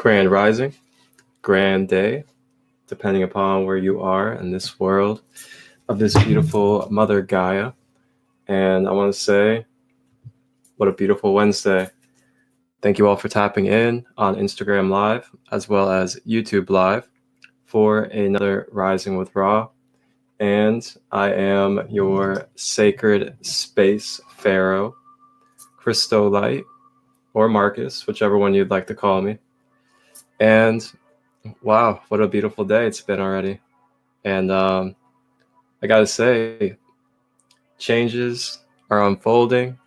Grand rising, grand day, depending upon where you are in this world of this beautiful Mother Gaia. And I want to say, what a beautiful Wednesday. Thank you all for tapping in on Instagram Live as well as YouTube Live for another Rising with Ra. And I am your sacred space pharaoh, Christolight, or Marcus, whichever one you'd like to call me. And wow, what a beautiful day it's been already. And I gotta say, changes are unfolding,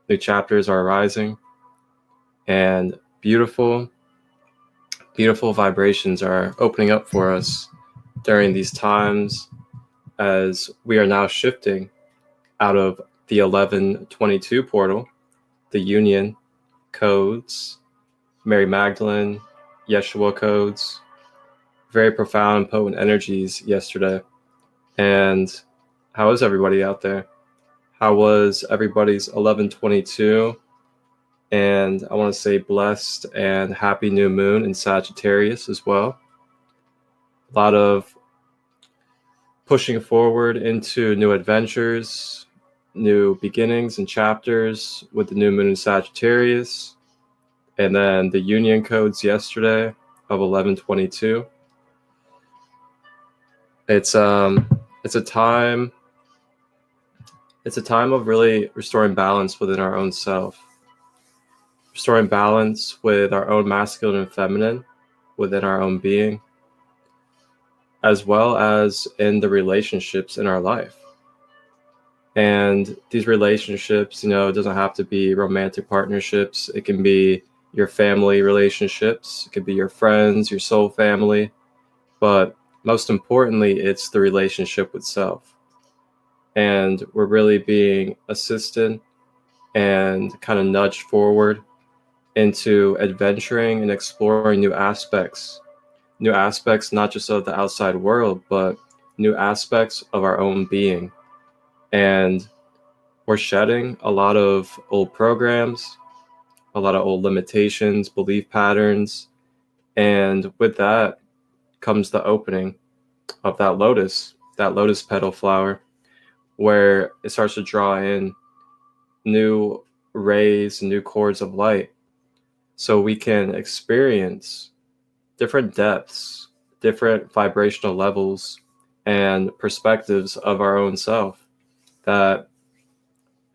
new chapters are arising, and beautiful vibrations are opening up for us during these times as we are now shifting out of the 1122 portal, the Union codes, Mary Magdalene, Yeshua codes, very profound and potent energies yesterday. And how is everybody out there? How was everybody's 1122? And I want to say blessed and happy new moon in Sagittarius as well. A lot of pushing forward into new adventures, new beginnings and chapters with the new moon in Sagittarius. And then the union codes yesterday of 1122. It's a time of really restoring balance within our own self, restoring balance with our own masculine and feminine within our own being, as well as in the relationships in our life. And these relationships, it doesn't have to be romantic partnerships. It can be your family relationships. It could be your friends, your soul family. But most importantly, it's the relationship with self. And we're really being assisted and kind of nudged forward into adventuring and exploring new aspects not just of the outside world, but new aspects of our own being. And we're shedding a lot of old programs, a lot of old limitations, belief patterns. And with that comes the opening of that lotus petal flower, where it starts to draw in new rays, new chords of light, so we can experience different depths, different vibrational levels and perspectives of our own self that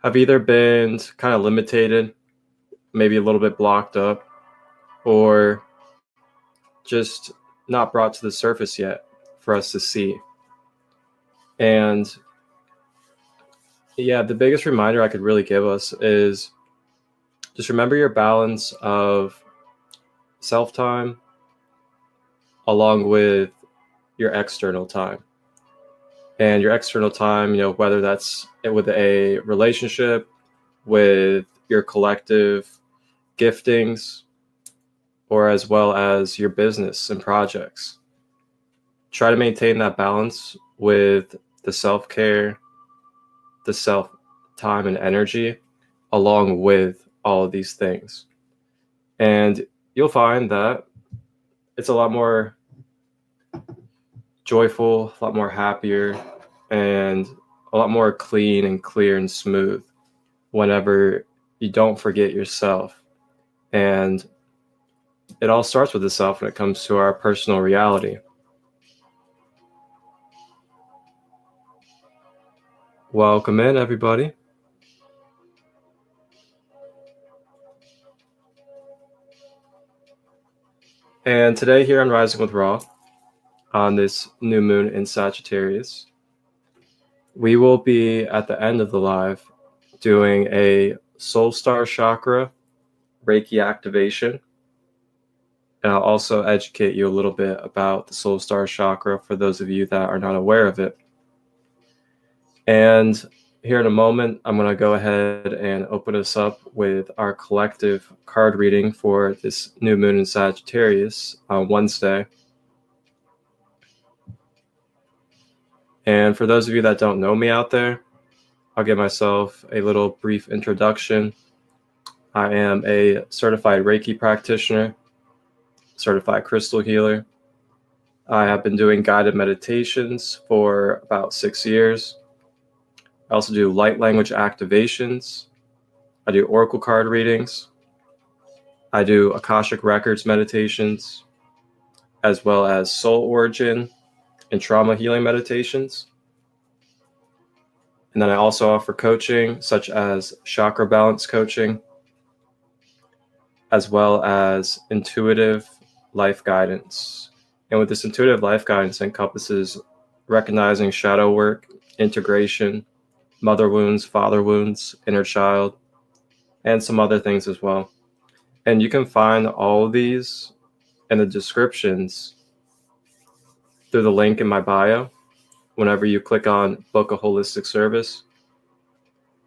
have either been kind of limited, maybe a little bit blocked up, or just not brought to the surface yet for us to see. And yeah, the biggest reminder I could really give us is just remember your balance of self-time along with your external time. And your external time, whether that's with a relationship, with your collective giftings, or as well as your business and projects. Try to maintain that balance with the self-care, the self-time and energy, along with all of these things. And you'll find that it's a lot more joyful, a lot more happier, and a lot more clean and clear and smooth whenever you don't forget yourself. And it all starts with the self when it comes to our personal reality. Welcome in, everybody. And today here on Rising with Ra, on this new moon in Sagittarius, we will be at the end of the live doing a Soul Star Chakra REIKI activation. And I'll also educate you a little bit about the Soul Star Chakra for those of you that are not aware of it. And here in a moment, I'm going to go ahead and open us up with our collective card reading for this new moon in Sagittarius on Wednesday. And for those of you that don't know me out there, I'll give myself a little brief introduction. I am a certified Reiki practitioner, certified crystal healer. I have been doing guided meditations for about 6 years. I also do light language activations. I do oracle card readings. I do Akashic Records meditations, as well as soul origin and trauma healing meditations. And then I also offer coaching, such as chakra balance coaching, as well as intuitive life guidance. And with this intuitive life guidance, encompasses recognizing shadow work, integration, mother wounds, father wounds, inner child, and some other things as well. And you can find all of these in the descriptions through the link in my bio whenever you click on book a holistic service.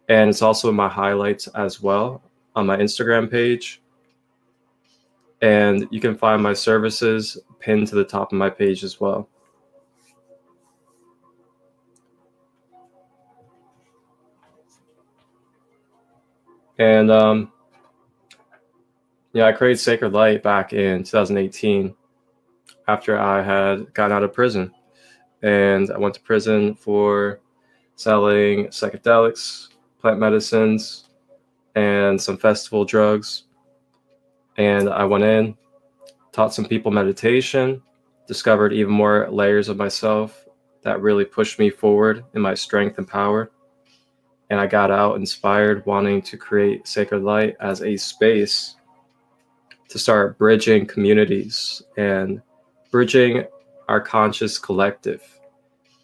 And it's also in my highlights as well on my Instagram page. And you can find my services pinned to the top of my page as well. And I created Sacred Light back in 2018 after I had gotten out of prison. And I went to prison for selling psychedelics, plant medicines, and some festival drugs. And I went in, taught some people meditation, discovered even more layers of myself that really pushed me forward in my strength and power. And I got out inspired, wanting to create Sacred Light as a space to start bridging communities and bridging our conscious collective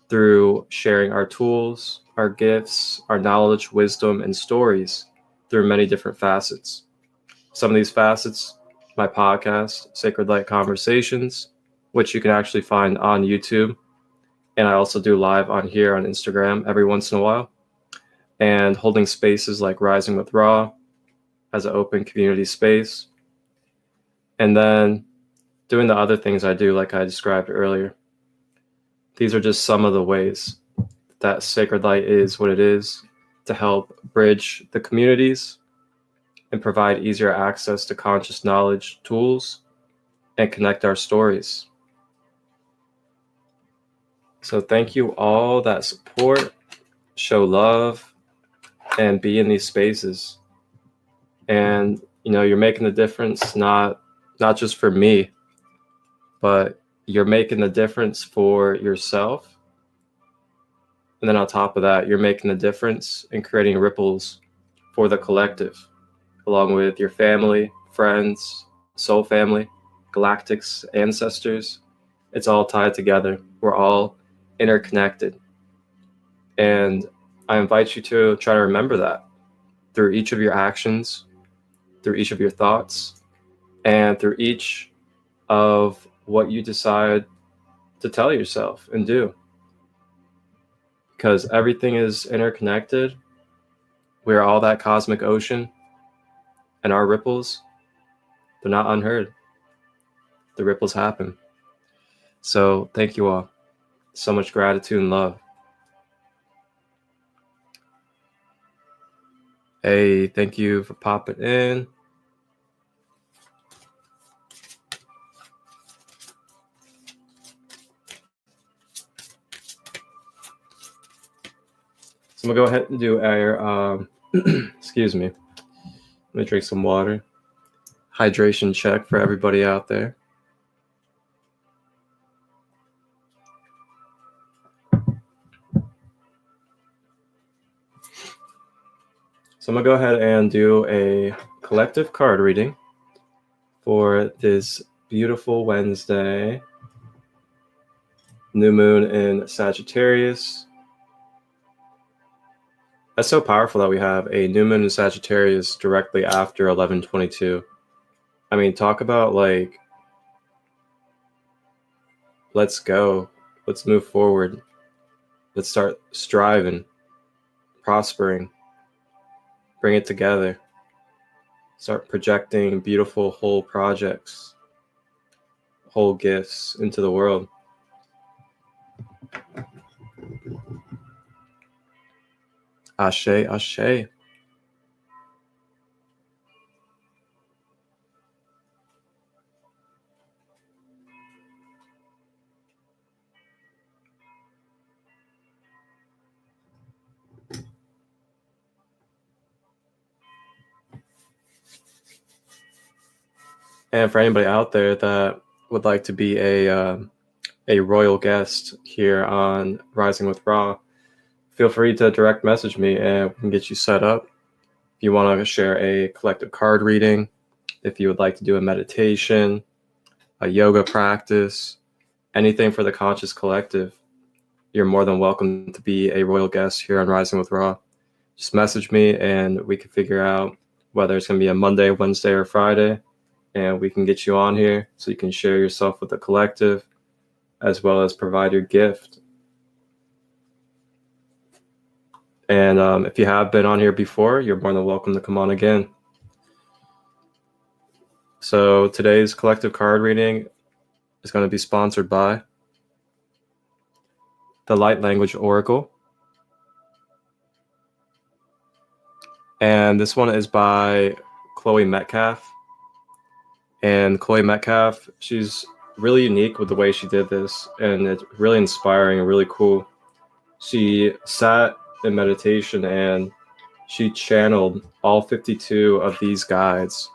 through sharing our tools, our gifts, our knowledge, wisdom, and stories through many different facets. Some of these facets, my podcast, Sacred Light Conversations, which you can actually find on YouTube. And I also do live on here on Instagram every once in a while. And holding spaces like Rising with Ra as an open community space. And then doing the other things I do, like I described earlier. These are just some of the ways that Sacred Light is what it is to help bridge the communities and provide easier access to conscious knowledge tools and connect our stories. So thank you all that support, show love, and be in these spaces. And you're making the difference, not just for me, but you're making the difference for yourself. And then on top of that, you're making the difference in creating ripples for the collective, along with your family, friends, soul family, galactics, ancestors. It's all tied together. We're all interconnected. And I invite you to try to remember that through each of your actions, through each of your thoughts, and through each of what you decide to tell yourself and do. Because everything is interconnected. We are all that cosmic ocean, and our ripples, they're not unheard. The ripples happen. So thank you all. So much gratitude and love. Hey, thank you for popping in. So I'm gonna go ahead and do our, excuse me. Let me drink some water. Hydration check for everybody out there. So I'm gonna go ahead and do a collective card reading for this beautiful Wednesday. New moon in Sagittarius. That's so powerful that we have a new moon in Sagittarius directly after 11/22. I mean, talk about let's go. Let's move forward. Let's start striving, prospering, bring it together. Start projecting beautiful whole projects, whole gifts into the world. Ashe, ashe. And for anybody out there that would like to be a royal guest here on Rising with Ra, feel free to direct message me and we can get you set up. If you want to share a collective card reading, if you would like to do a meditation, a yoga practice, anything for the conscious collective, you're more than welcome to be a royal guest here on Rising with Ra. Just message me and we can figure out whether it's going to be a Monday, Wednesday, or Friday, and we can get you on here so you can share yourself with the collective as well as provide your gift. And if you have been on here before, you're more than welcome to come on again. So today's collective card reading is going to be sponsored by the Light Language Oracle. And this one is by Chloe Metcalf. And Chloe Metcalf, she's really unique with the way she did this, and it's really inspiring and really cool. She sat in meditation and she channeled all 52 of these guides.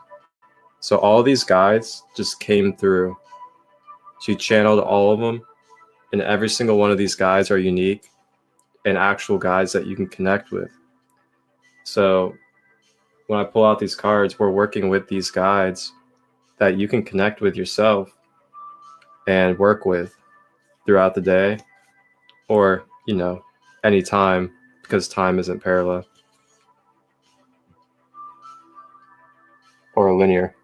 So all these guides just came through. She channeled all of them, and every single one of these guides are unique and actual guides that you can connect with. So when I pull out these cards, we're working with these guides that you can connect with yourself and work with throughout the day, or, you know, any time, because time isn't parallel or linear.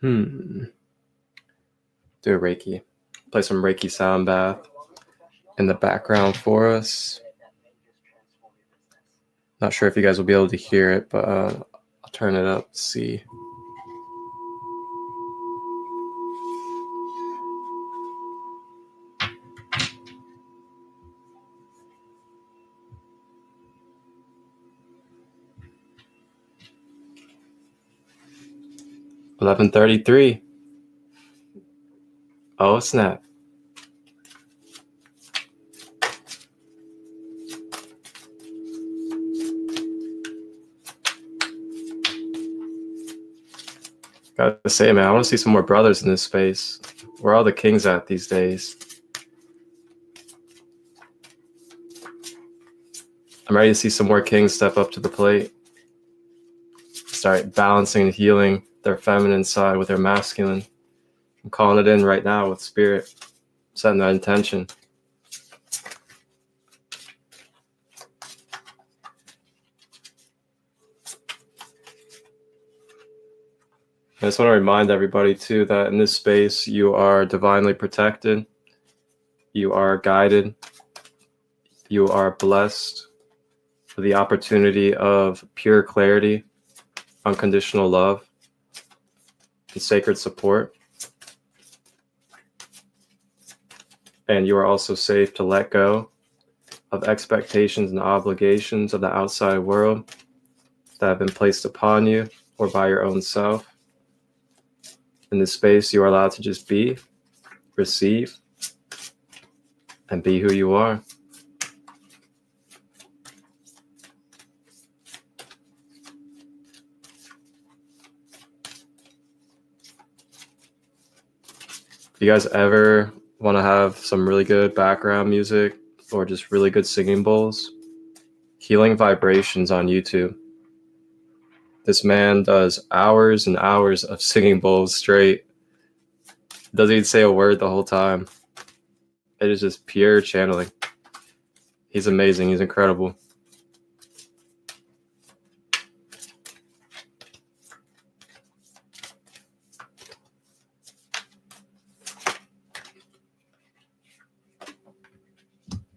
Do a Reiki. Play some Reiki sound bath in the background for us. Not sure if you guys will be able to hear it, but I'll turn it up to see. $11:33. Oh snap. Gotta say, man, I want to see some more brothers in this space. Where are all the kings at these days? I'm ready to see some more kings step up to the plate. Start balancing and healing their feminine side with their masculine. I'm calling it in right now with spirit, setting that intention. I just want to remind everybody too that in this space you are divinely protected, you are guided, you are blessed with the opportunity of pure clarity, unconditional love, and sacred support. And you are also safe to let go of expectations and obligations of the outside world that have been placed upon you or by your own self. In this space, you are allowed to just be, receive, and be who you are. If you guys ever want to have some really good background music or just really good singing bowls, Healing Vibrations on YouTube. This man does hours and hours of singing bowls straight. Doesn't even say a word the whole time. It is just pure channeling. He's amazing. He's incredible.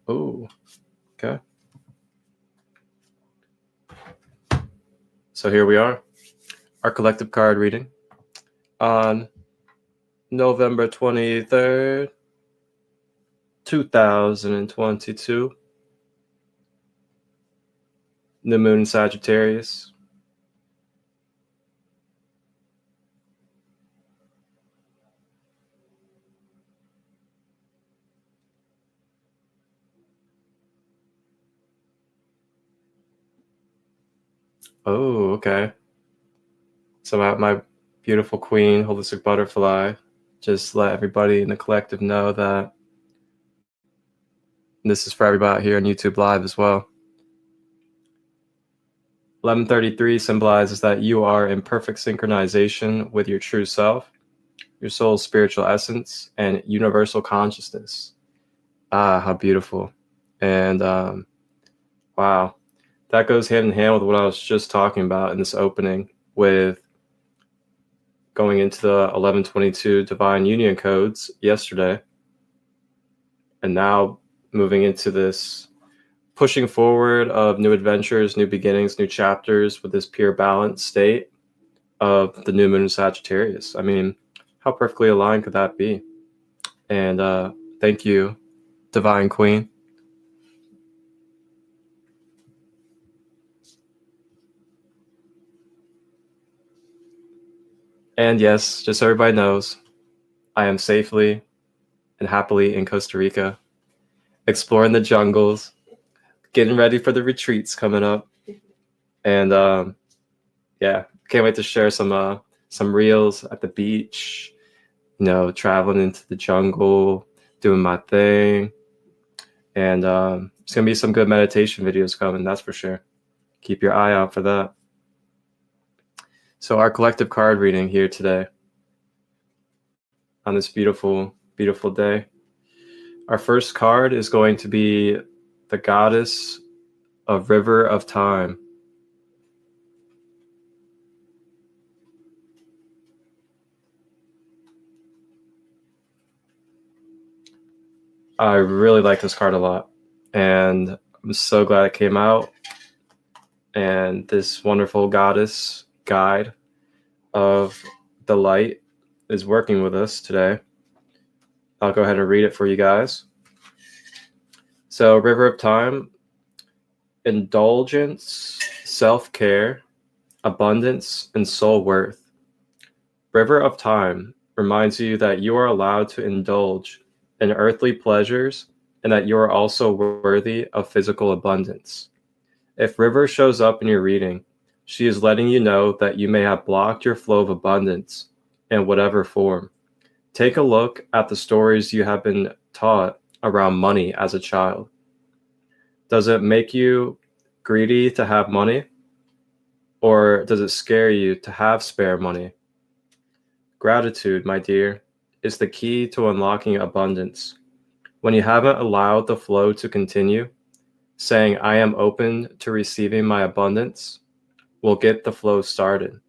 Oh, okay. So here we are, our collective card reading on November 23rd, 2022. New moon Sagittarius. Oh, okay. So my beautiful queen, holistic butterfly, just let everybody in the collective know that this is for everybody here on YouTube Live as well. 1133 symbolizes that you are in perfect synchronization with your true self, your soul's spiritual essence, and universal consciousness. Ah, how beautiful. And wow, that goes hand in hand with what I was just talking about in this opening, with going into the 1122 divine union codes yesterday, and now moving into this pushing forward of new adventures, new beginnings, new chapters with this pure balance state of the new moon in Sagittarius. I mean, how perfectly aligned could that be? And thank you, Divine Queen. And yes, just so everybody knows, I am safely and happily in Costa Rica, exploring the jungles, getting ready for the retreats coming up. And yeah, can't wait to share some reels at the beach, you know, traveling into the jungle, doing my thing. And it's going to be some good meditation videos coming, that's for sure. Keep your eye out for that. So our collective card reading here today on this beautiful, beautiful day. Our first card is going to be the Goddess of River of Time. I really like this card a lot, and I'm so glad it came out. And this wonderful goddess guide of the light is working with us today. I'll go ahead and read it for you guys. So, River of Time, indulgence, self-care, abundance, and soul worth. River of Time reminds you that you are allowed to indulge in earthly pleasures and that you are also worthy of physical abundance. If River shows up in your reading, she is letting you know that you may have blocked your flow of abundance in whatever form. Take a look at the stories you have been taught around money as a child. Does it make you greedy to have money? Or does it scare you to have spare money? Gratitude, my dear, is the key to unlocking abundance. When you haven't allowed the flow to continue, saying, I am open to receiving my abundance, will get the flow started.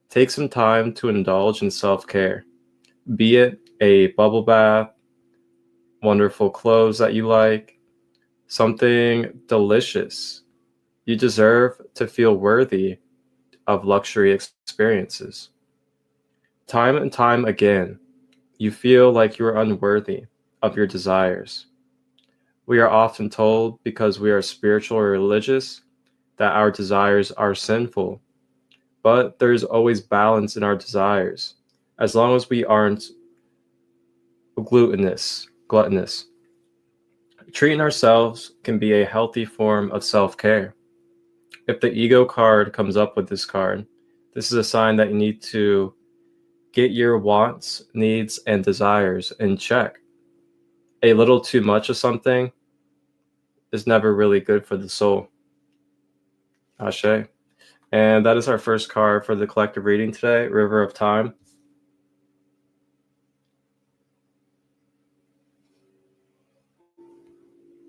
Take some time to indulge in self-care, be it a bubble bath, wonderful clothes that you like, something delicious. You deserve to feel worthy of luxury experiences. Time and time again, you feel like you are unworthy of your desires. We are often told, because we are spiritual or religious, that our desires are sinful. But there's always balance in our desires, as long as we aren't gluttonous. Treating ourselves can be a healthy form of self-care. If the ego card comes up with this card, this is a sign that you need to get your wants, needs, and desires in check. A little too much of something is never really good for the soul. Ashe. And that is our first card for the collective reading today, River of Time.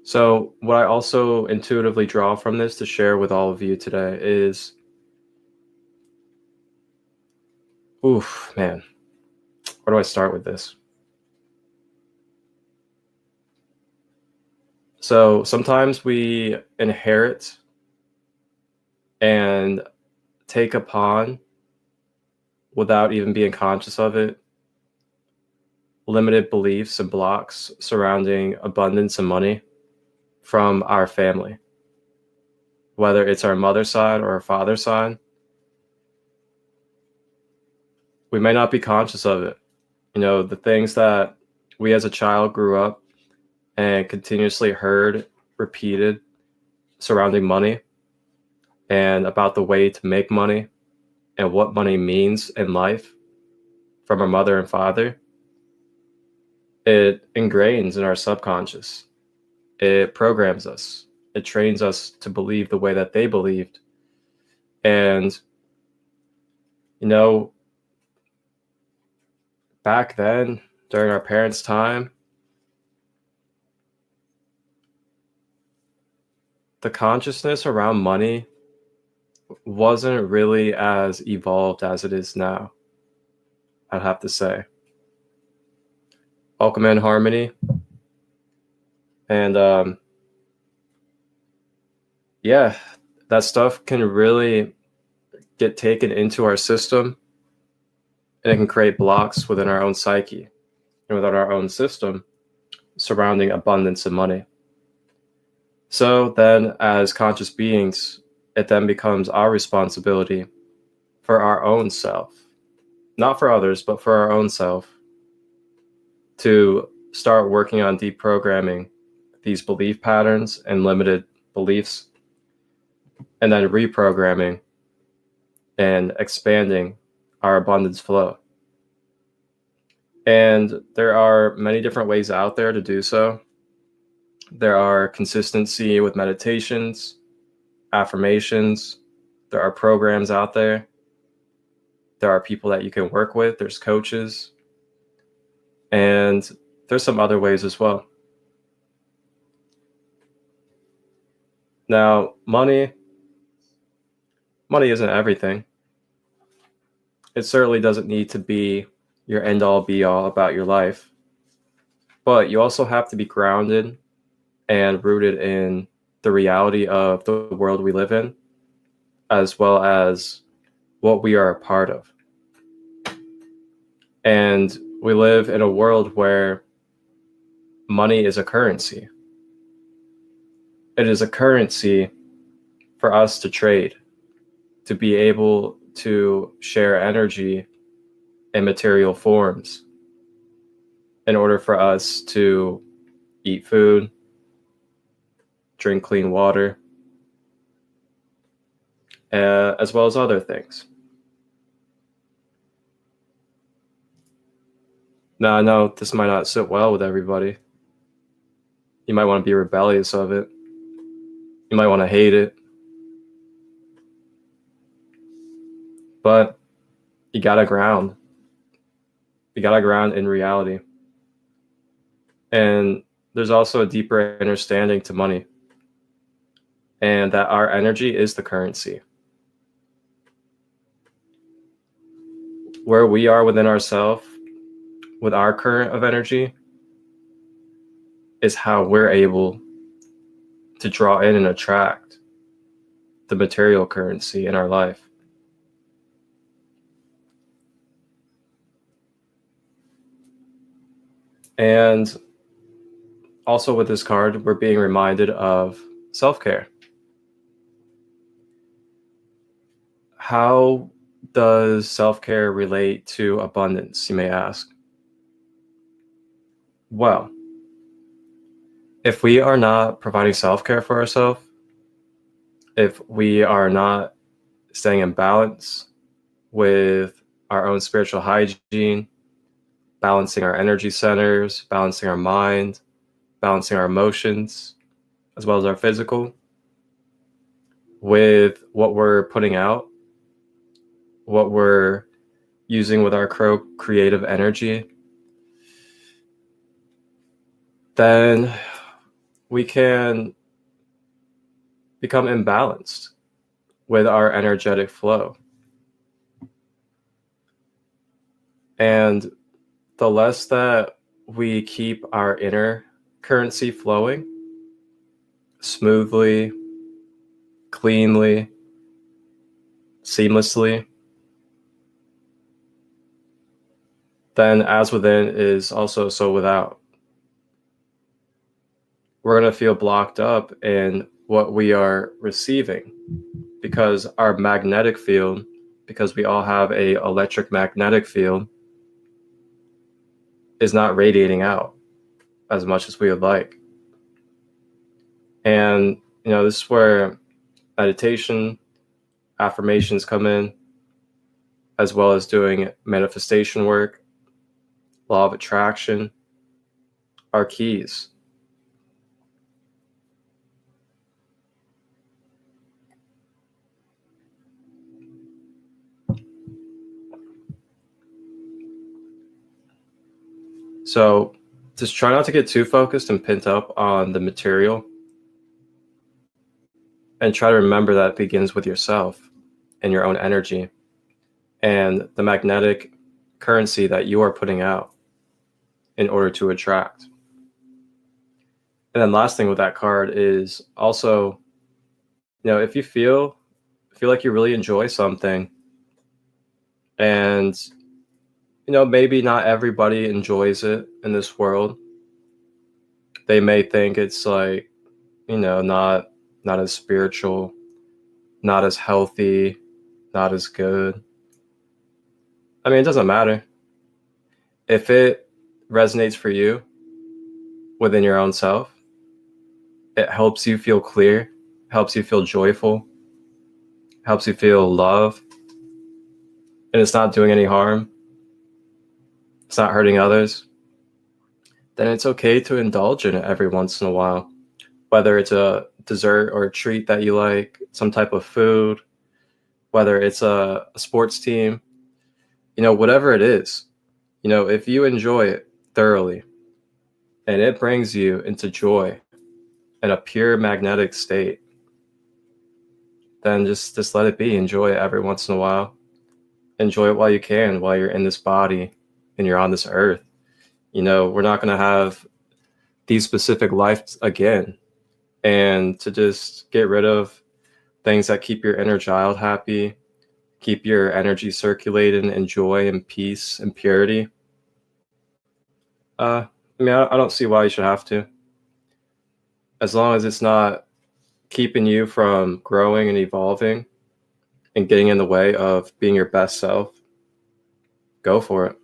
So what I also intuitively draw from this to share with all of you today is, oof, man, where do I start with this? So sometimes we inherit and take upon, without even being conscious of it, limited beliefs and blocks surrounding abundance and money from our family, whether it's our mother's side or our father's side. We may not be conscious of it. You know, the things that we as a child grew up and continuously heard repeated surrounding money and about the way to make money and what money means in life from our mother and father, it ingrains in our subconscious. It programs us. It trains us to believe the way that they believed. And, you know, back then, during our parents' time, the consciousness around money wasn't really as evolved as it is now, I'd have to say. Welcome in, Harmony. And yeah, that stuff can really get taken into our system, and it can create blocks within our own psyche and within our own system surrounding abundance and money. So then, as conscious beings, it then becomes our responsibility for our own self, not for others, but for our own self, to start working on deprogramming these belief patterns and limited beliefs, and then reprogramming and expanding our abundance flow. And there are many different ways out there to do so. There are consistency with meditations, affirmations. There are programs out there. There are people that you can work with. There's coaches. And there's some other ways as well. Now, money isn't everything. It certainly doesn't need to be your end-all be-all about your life. But you also have to be grounded and rooted in the reality of the world we live in, as well as what we are a part of. And we live in a world where money is a currency. It is a currency for us to trade, to be able to share energy in material forms in order for us to eat food, drink clean water, as well as other things. Now, I know this might not sit well with everybody. You might want to be rebellious of it. You might want to hate it. But you gotta ground. You gotta ground in reality. And there's also a deeper understanding to money, and that our energy is the currency. Where we are within ourselves, with our current of energy, is how we're able to draw in and attract the material currency in our life. And also with this card, we're being reminded of self-care. How does self-care relate to abundance, you may ask? Well, if we are not providing self-care for ourselves, if we are not staying in balance with our own spiritual hygiene, balancing our energy centers, balancing our mind, balancing our emotions, as well as our physical, with what we're putting out what we're using with our creative energy, then we can become imbalanced with our energetic flow. And the less that we keep our inner currency flowing smoothly, cleanly, seamlessly, then as within is also so without. We're going to feel blocked up in what we are receiving because our magnetic field, because we all have a electric magnetic field, is not radiating out as much as we would like. And, this is where meditation, affirmations come in, as well as doing manifestation work, law of attraction, are keys. So just try not to get too focused and pent up on the material, and try to remember that it begins with yourself and your own energy and the magnetic currency that you are putting out in order to attract. And then last thing with that card is also, if you feel like you really enjoy something, and maybe not everybody enjoys it in this world. They may think it's like, not as spiritual, not as healthy, not as good. I mean, it doesn't matter. If it resonates for you within your own self, it helps you feel clear, helps you feel joyful, helps you feel love, and it's not doing any harm, it's not hurting others, then it's okay to indulge in it every once in a while. Whether it's a dessert or a treat that you like, some type of food, whether it's a sports team, whatever it is, if you enjoy it thoroughly and it brings you into joy and a pure magnetic state, then just let it be. Enjoy it every once in a while. Enjoy it while you can, while you're in this body and you're on this earth. We're not going to have these specific lives again. And to just get rid of things that keep your inner child happy, keep your energy circulating in joy and peace and purity. I don't see why you should have to. As long as it's not keeping you from growing and evolving and getting in the way of being your best self, go for it.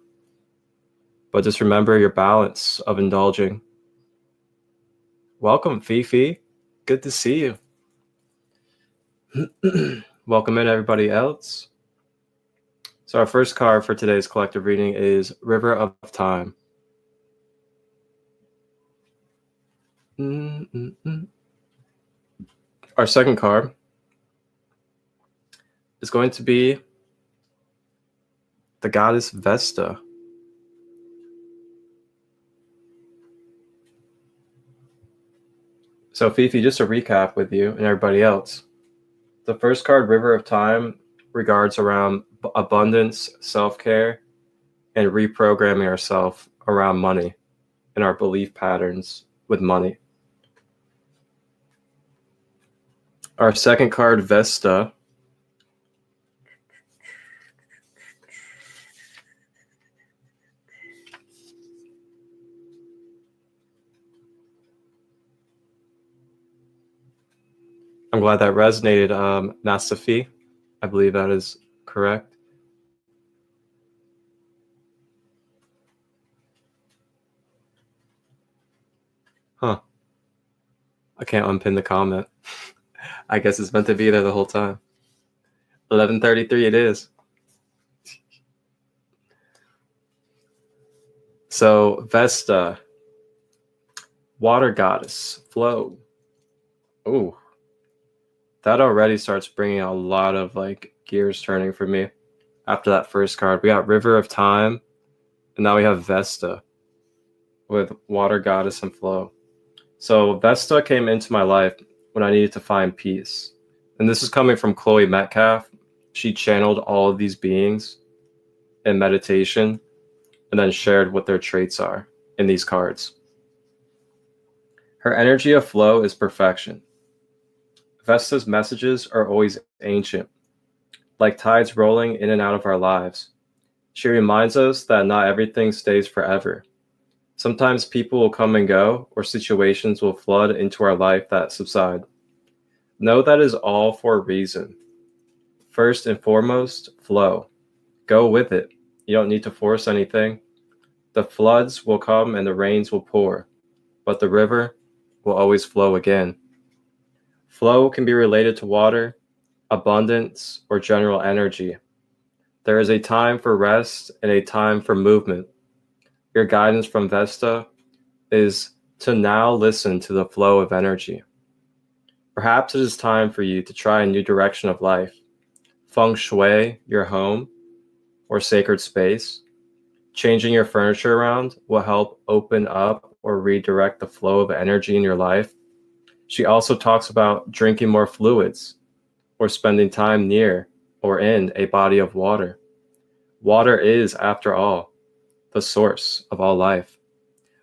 But just remember your balance of indulging. Welcome, Fifi. Good to see you. Welcome in, everybody else. So our first card for today's collective reading is River of Time. Our second card is going to be the goddess Vesta. So Fifi, just to recap with you and everybody else, the first card, River of Time, regards around abundance, self-care, and reprogramming ourselves around money and our belief patterns with money. Our second card, Vesta, I'm glad that resonated, Nasafi. I believe that is correct. Huh. I can't unpin the comment. I guess it's meant to be there the whole time. 11:33 it is. So Vesta, water goddess, flow. Ooh. That already starts bringing a lot of gears turning for me. after that first card. We got River of Time, and now we have Vesta with Water Goddess and Flow. So Vesta came into my life when I needed to find peace. And this is coming from Chloe Metcalf. She channeled all of these beings in meditation and then shared what their traits are in these cards. Her energy of flow is perfection. Vesta's messages are always ancient, like tides rolling in and out of our lives. She reminds us that not everything stays forever. Sometimes people will come and go, or situations will flood into our life that subside. Know that is all for a reason. First and foremost, flow. Go with it. You don't need to force anything. The floods will come and the rains will pour, but the river will always flow again. Flow can be related to water, abundance, or general energy. There is a time for rest and a time for movement. Your guidance from Vesta is to now listen to the flow of energy. Perhaps it is time for you to try a new direction of life. Feng shui your home or sacred space. Changing your furniture around will help open up or redirect the flow of energy in your life. She also talks about drinking more fluids or spending time near or in a body of water. Water is, after all, the source of all life.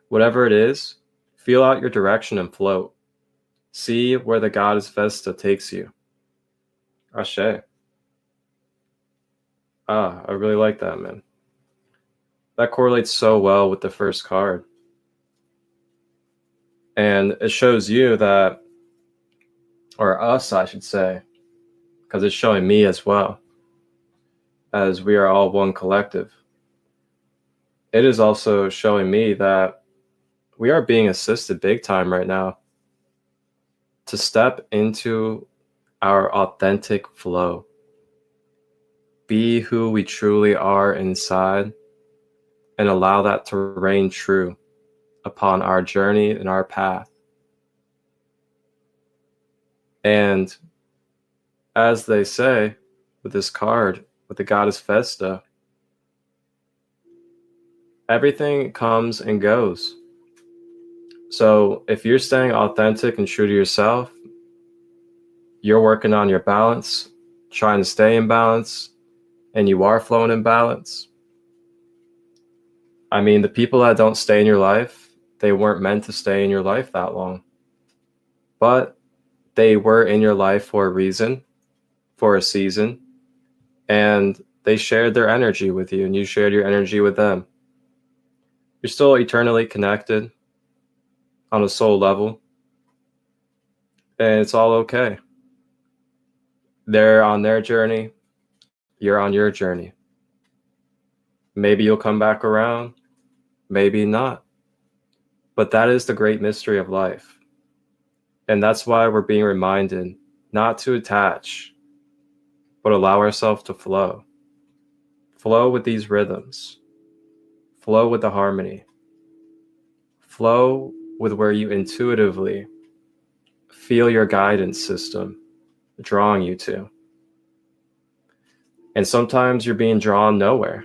Whatever it is, feel out your direction and float. See where the goddess Vesta takes you. Ashe. I really like that, man. That correlates so well with the first card. And it shows you that, or us, I should say, because it's showing me as well, as we are all one collective. It is also showing me that we are being assisted big time right now to step into our authentic flow. Be who we truly are inside and allow that to reign true upon our journey and our path. And as they say with this card, with the goddess Vesta, everything comes and goes. So if you're staying authentic and true to yourself, you're working on your balance, trying to stay in balance, and you are flowing in balance. I mean, the people that don't stay in your life, they weren't meant to stay in your life that long. But they were in your life for a reason, for a season, and they shared their energy with you, and you shared your energy with them. You're still eternally connected on a soul level, and it's all okay. They're on their journey, you're on your journey. Maybe you'll come back around, maybe not. But that is the great mystery of life. And that's why we're being reminded not to attach, but allow ourselves to flow. Flow with these rhythms. Flow with the harmony. Flow with where you intuitively feel your guidance system drawing you to. And sometimes you're being drawn nowhere.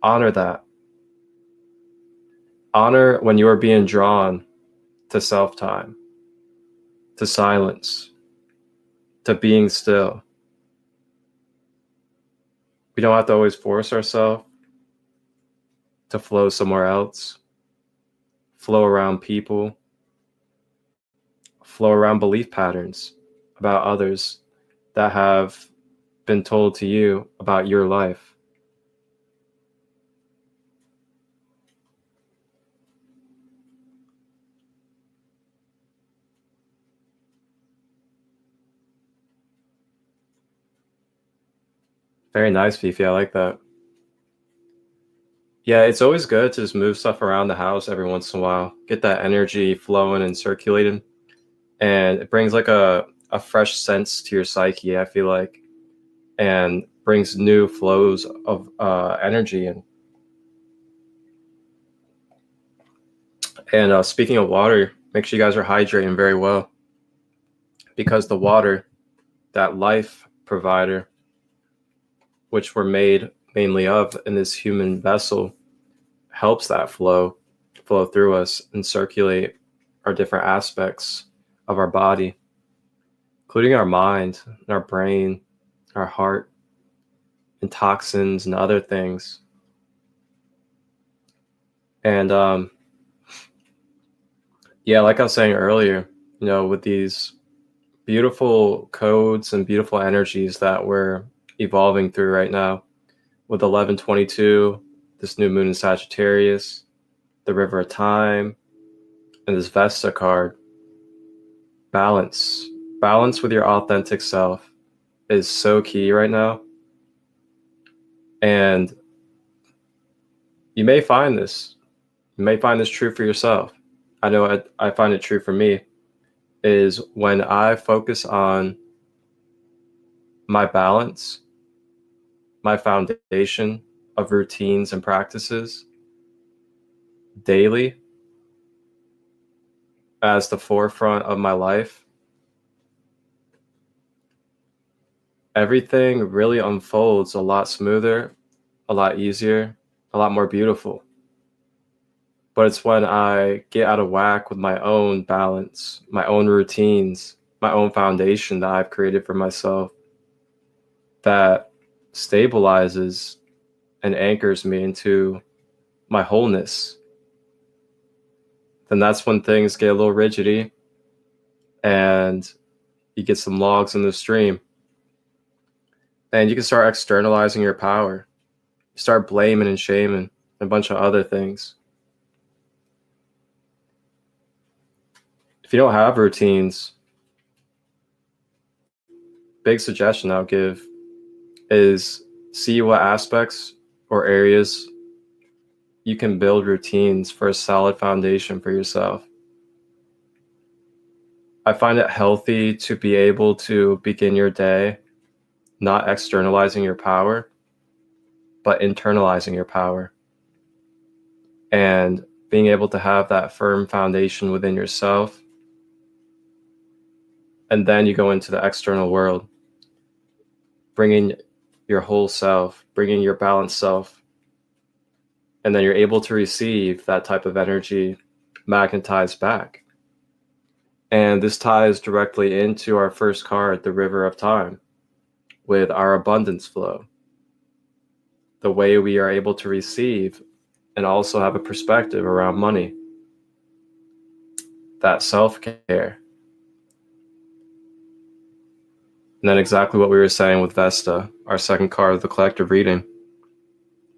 Honor that. Honor when you are being drawn to self-time, to silence, to being still. We don't have to always force ourselves to flow somewhere else, flow around people, flow around belief patterns about others that have been told to you about your life. Very nice, Fifi. I like that. Yeah, it's always good to just move stuff around the house every once in a while, get that energy flowing and circulating. And it brings like a fresh sense to your psyche, I feel like, and brings new flows of energy. And speaking of water, make sure you guys are hydrating very well, because the water, that life provider, which we're made mainly of in this human vessel, helps that flow through us and circulate our different aspects of our body, including our mind and our brain, our heart, and toxins and other things. And yeah, like I was saying earlier, with these beautiful codes and beautiful energies that we're evolving through right now, with 1122, this new moon in Sagittarius, the River of Time, and this Vesta card, balance with your authentic self is so key right now. And you may find this true for yourself. I know I find it true for me, is when I focus on my balance, my foundation of routines and practices daily as the forefront of my life, everything really unfolds a lot smoother, a lot easier, a lot more beautiful. But it's when I get out of whack with my own balance, my own routines, my own foundation that I've created for myself, that stabilizes and anchors me into my wholeness. Then that's when things get a little rigidy and you get some logs in the stream. And you can start externalizing your power. You start blaming and shaming and a bunch of other things. If you don't have routines, big suggestion I'll give is see what aspects or areas you can build routines for a solid foundation for yourself. I find it healthy to be able to begin your day not externalizing your power, but internalizing your power. And being able to have that firm foundation within yourself. And then you go into the external world, bringing your whole self, bringing your balanced self. And then you're able to receive that type of energy magnetized back. And this ties directly into our first card, the River of Time, with our abundance flow. The way we are able to receive and also have a perspective around money. That self-care. And then exactly what we were saying with Vesta, our second card of the collective reading.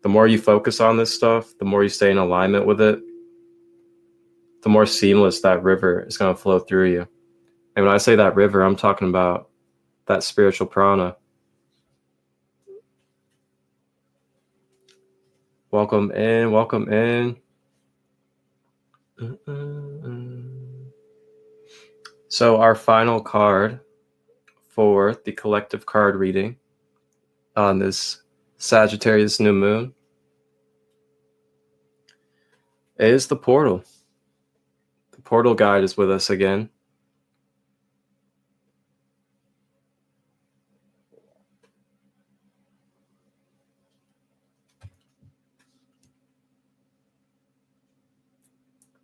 The more you focus on this stuff, the more you stay in alignment with it, the more seamless that river is going to flow through you. And when I say that river, I'm talking about that spiritual prana. Welcome in, welcome in. So our final card for the collective card reading on this Sagittarius new moon is the portal. The portal guide is with us again.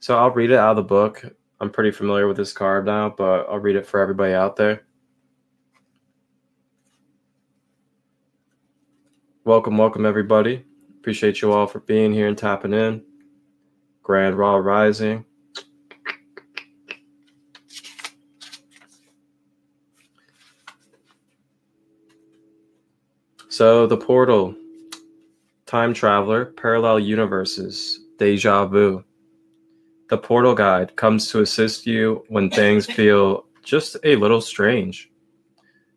So I'll read it out of the book. I'm pretty familiar with this card now, but I'll read it for everybody out there. Welcome, welcome everybody. Appreciate you all for being here and tapping in. Grand Ra Rising. So the portal, time traveler, parallel universes, deja vu. The portal guide comes to assist you when things feel just a little strange.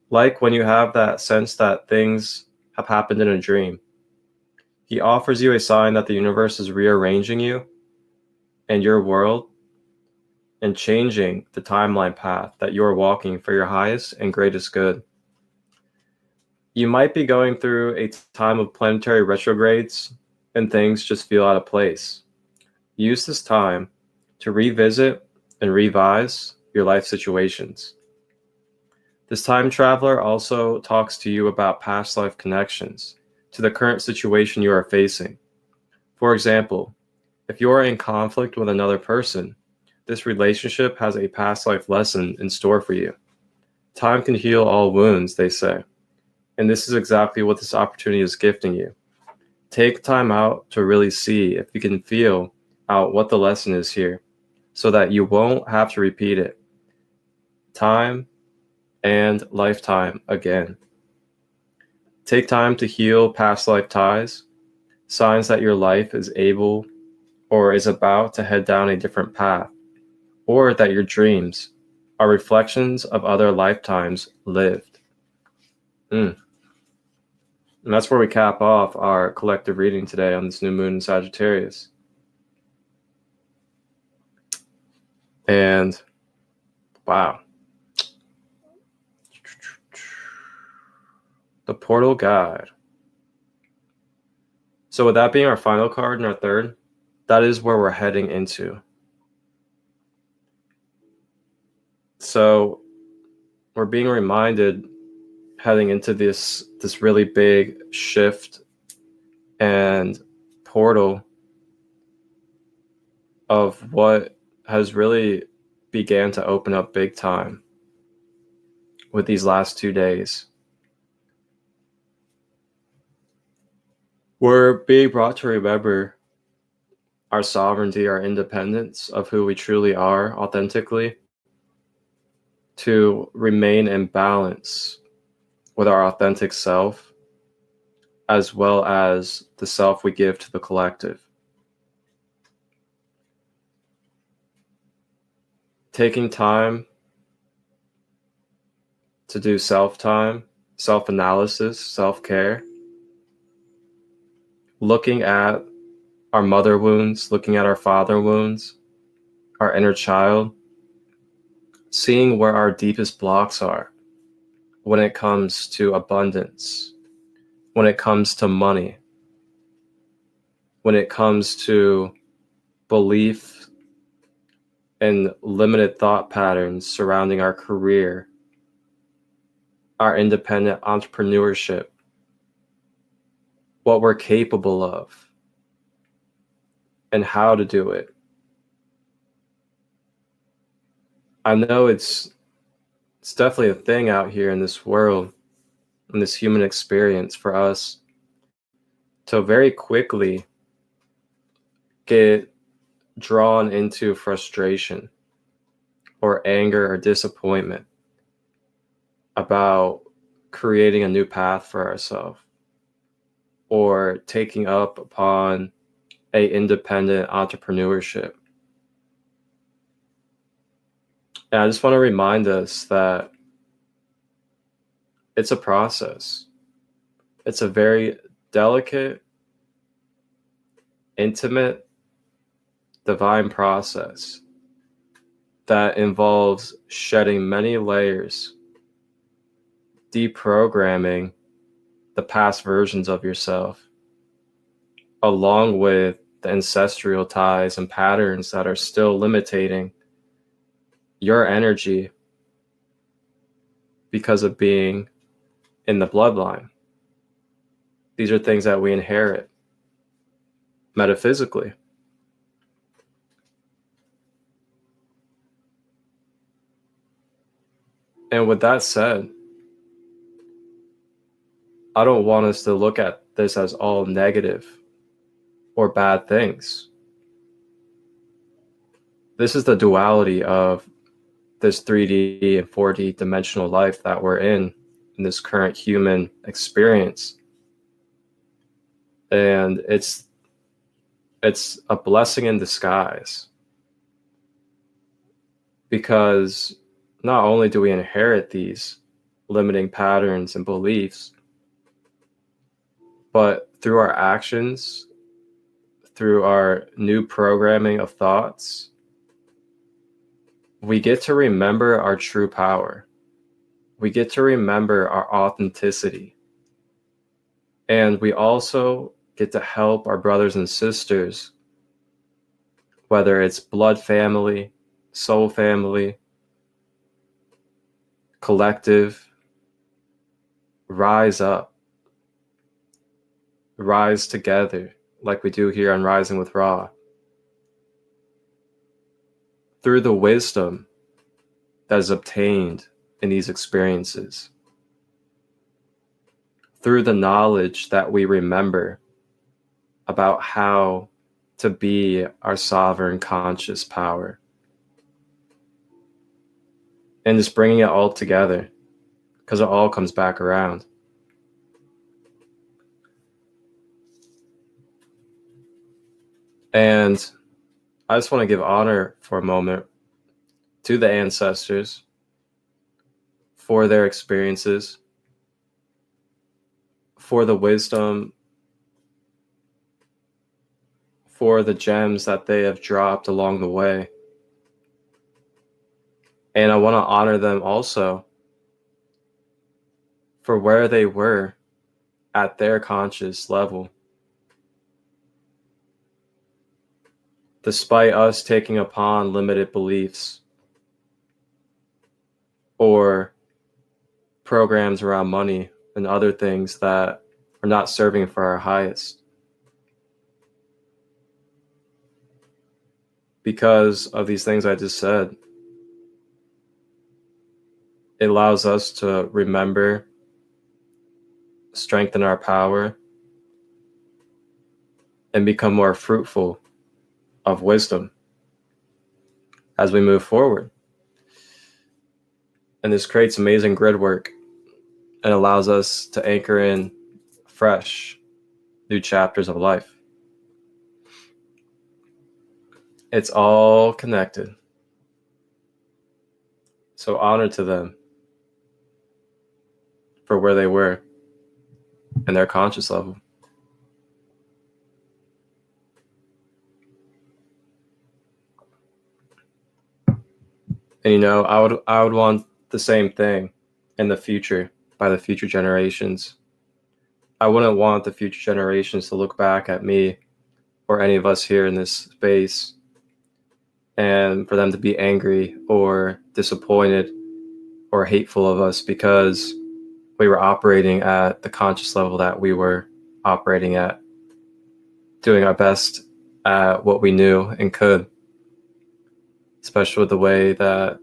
Like when you have that sense that things have happened in a dream. He offers you a sign that the universe is rearranging you and your world and changing the timeline path that you are walking for your highest and greatest good. You might be going through a time of planetary retrogrades and things just feel out of place. Use this time to revisit and revise your life situations. This time traveler also talks to you about past life connections to the current situation you are facing. For example, if you are in conflict with another person, this relationship has a past life lesson in store for you. Time can heal all wounds, they say. And this is exactly what this opportunity is gifting you. Take time out to really see if you can feel out what the lesson is here so that you won't have to repeat it time and lifetime again. Take time to heal past life ties, signs that your life is able or is about to head down a different path, or that your dreams are reflections of other lifetimes lived. And that's where we cap off our collective reading today on this new moon in Sagittarius. And wow. The Portal Guide. So with that being our final card and our third, that is where we're heading into. So we're being reminded heading into this really big shift and portal of what has really began to open up big time with these last 2 days. We're being brought to remember our sovereignty, our independence of who we truly are authentically, to remain in balance with our authentic self, as well as the self we give to the collective. Taking time to do self-time, self-analysis, self-care, looking at our mother wounds, looking at our father wounds, our inner child, seeing where our deepest blocks are when it comes to abundance, when it comes to money, when it comes to belief and limited thought patterns surrounding our career, our independent entrepreneurship, what we're capable of, and how to do it. I know it's definitely a thing out here in this world, in this human experience, for us to very quickly get drawn into frustration or anger or disappointment about creating a new path for ourselves or taking up upon a independent entrepreneurship. And I just want to remind us that it's a process. It's a very delicate, intimate, divine process that involves shedding many layers, deprogramming the past versions of yourself, along with the ancestral ties and patterns that are still limiting your energy because of being in the bloodline. These are things that we inherit metaphysically. And with that said, I don't want us to look at this as all negative or bad things. This is the duality of this 3D and 4D dimensional life that we're in this current human experience. And it's a blessing in disguise, because not only do we inherit these limiting patterns and beliefs, but through our actions, through our new programming of thoughts, we get to remember our true power. We get to remember our authenticity. And we also get to help our brothers and sisters, whether it's blood family, soul family, collective, rise up rise together like we do here on Rising with Ra, through the wisdom that is obtained in these experiences, through the knowledge that we remember about how to be our sovereign conscious power, and just bringing it all together, because it all comes back around. And I just want to give honor for a moment to the ancestors for their experiences, for the wisdom, for the gems that they have dropped along the way. And I want to honor them also for where they were at their conscious level. Despite us taking upon limited beliefs or programs around money and other things that are not serving for our highest. Because of these things I just said, it allows us to remember, strengthen our power, and become more fruitful of wisdom as we move forward. And this creates amazing grid work and allows us to anchor in fresh new chapters of life. It's all connected. So honor to them for where they were and their conscious level. And you know, I would want the same thing in the future by the future generations. I wouldn't want the future generations to look back at me or any of us here in this space and for them to be angry or disappointed or hateful of us because we were operating at the conscious level that we were operating at, doing our best at what we knew and could, especially with the way that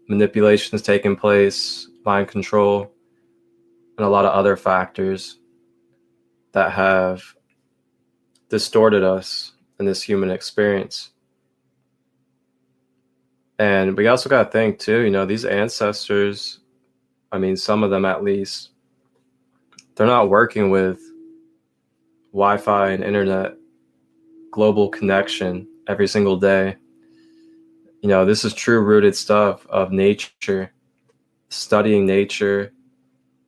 manipulation has taken place, mind control, and a lot of other factors that have distorted us in this human experience. And we also got to think too, you know, these ancestors, I mean, some of them at least, they're not working with Wi-Fi and internet, global connection every single day. You know, this is true rooted stuff of nature, studying nature,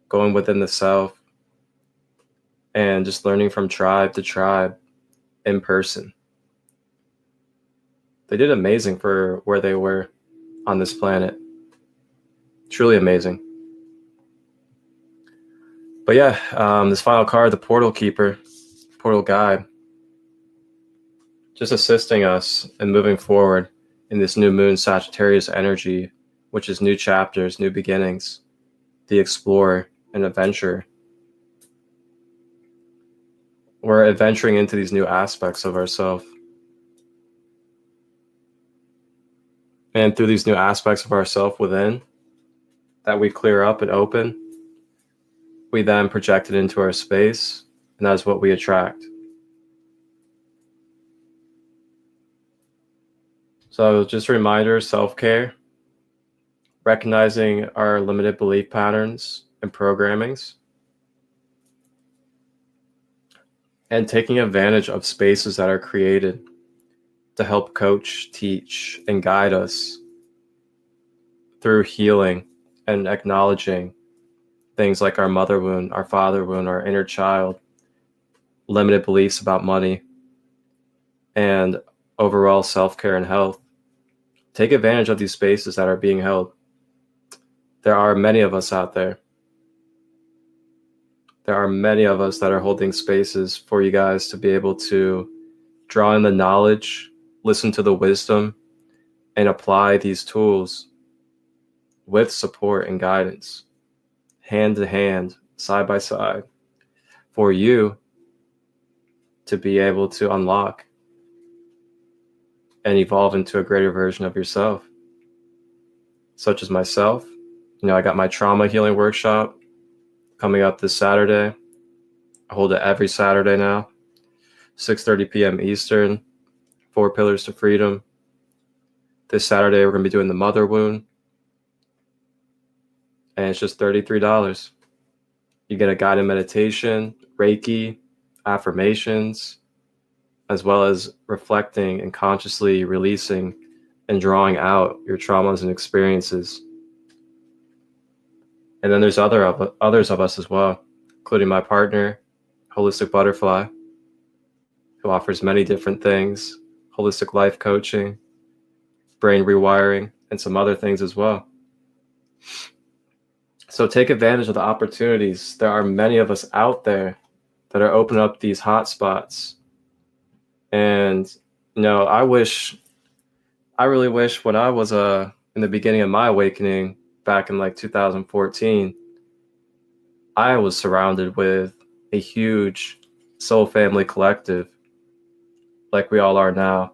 going within the self, and just learning from tribe to tribe in person. They did amazing for where they were on this planet. Truly amazing. But yeah, this final card, the Portal Keeper, Portal Guide, just assisting us in moving forward in this new moon Sagittarius energy, which is new chapters, new beginnings, the explorer and adventurer. We're adventuring into these new aspects of ourselves. And through these new aspects of ourself within that we clear up and open, we then project it into our space, and that's what we attract. So just a reminder, self-care, recognizing our limited belief patterns and programmings, and taking advantage of spaces that are created to help coach, teach, and guide us through healing and acknowledging things like our mother wound, our father wound, our inner child, limited beliefs about money, and overall self-care and health. Take advantage of these spaces that are being held. There are many of us out there. There are many of us that are holding spaces for you guys to be able to draw in the knowledge, listen to the wisdom, and apply these tools with support and guidance, hand to hand, side by side, for you to be able to unlock and evolve into a greater version of yourself. Such as myself, I got my trauma healing workshop coming up this Saturday. I hold it every Saturday now, 6:30 p.m. Eastern, 4 Pillars to Freedom. This Saturday, we're going to be doing the mother wound, and it's just $33. You get a guided meditation, REIKI, affirmations, as well as reflecting and consciously releasing and drawing out your traumas and experiences. And then there's others of us as well, including my partner, Holistic Butterfly, who offers many different things, holistic life coaching, brain rewiring, and some other things as well. So take advantage of the opportunities. There are many of us out there that are opening up these hotspots. And, I really wish when I was in the beginning of my awakening back in like 2014, I was surrounded with a huge soul family collective like we all are now,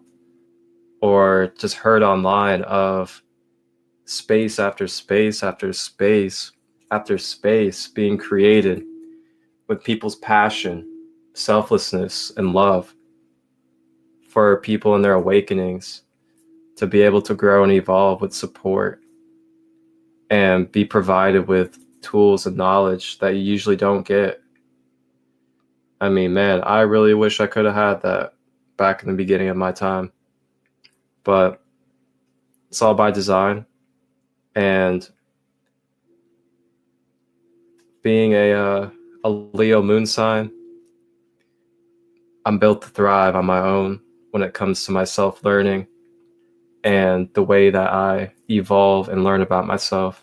or just heard online of space after space after space after space being created with people's passion, selflessness, and love for people in their awakenings to be able to grow and evolve with support and be provided with tools and knowledge that you usually don't get. I mean, man, I really wish I could have had that back in the beginning of my time, but it's all by design. And being a Leo moon sign, I'm built to thrive on my own when it comes to my self-learning and the way that I evolve and learn about myself,